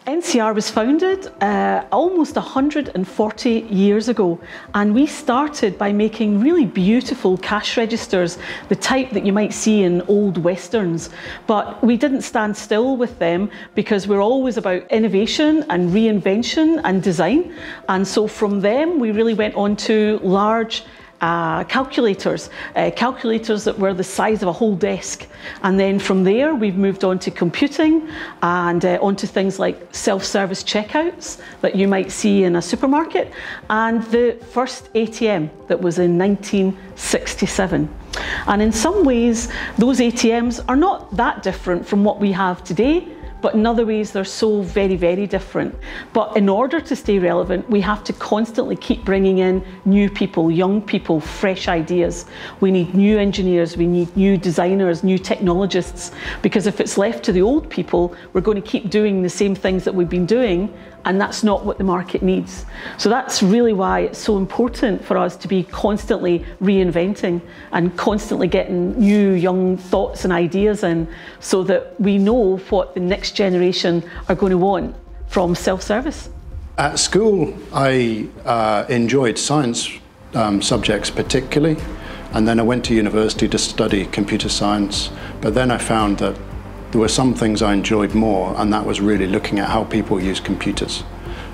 NCR was founded almost 140 years ago, and we started by making really beautiful cash registers, the type that you might see in old westerns. But we didn't stand still with them because we're always about innovation and reinvention and design. And so from them we really went on to large calculators that were the size of a whole desk, and then from there we've moved on to computing and onto things like self-service checkouts that you might see in a supermarket, and the first ATM that was in 1967. And in some ways those ATMs are not that different from what we have today, but in other ways they're so very, very different. But in order to stay relevant, we have to constantly keep bringing in new people, young people, fresh ideas. We need new engineers, we need new designers, new technologists, because if it's left to the old people, we're going to keep doing the same things that we've been doing, and that's not what the market needs. So that's really why it's so important for us to be constantly reinventing and constantly getting new young thoughts and ideas in, so that we know what the next generation are going to want from self-service. At school, I enjoyed science subjects particularly, and then I went to university to study computer science, but then I found that there were some things I enjoyed more, and that was really looking at how people use computers.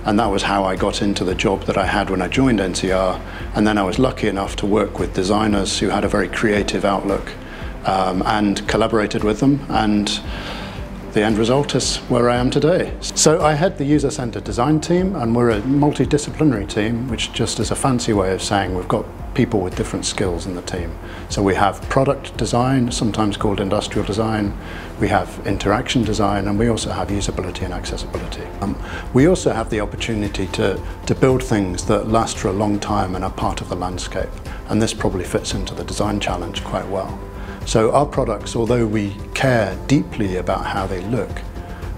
And that was how I got into the job that I had when I joined NCR. And then I was lucky enough to work with designers who had a very creative outlook, and collaborated with them. And the end result is where I am today. So I head the user-centered design team, and we're a multidisciplinary team, which just is a fancy way of saying we've got people with different skills in the team. So we have product design, sometimes called industrial design, we have interaction design, and we also have usability and accessibility. We also have the opportunity to build things that last for a long time and are part of the landscape, and this probably fits into the design challenge quite well. So our products, although we care deeply about how they look,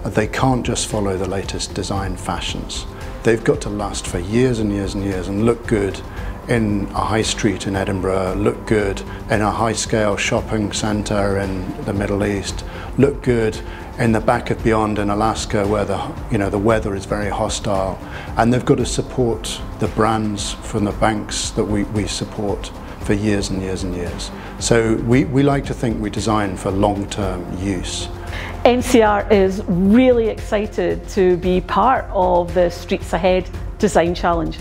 they can't just follow the latest design fashions. They've got to last for years and years and years and look good in a high street in Edinburgh, look good in a high-scale shopping centre in the Middle East, look good in the back of beyond in Alaska where the weather is very hostile, and they've got to support the brands from the banks that we support for years and years and years. So we like to think we design for long-term use. NCR is really excited to be part of the Streets Ahead Design Challenge.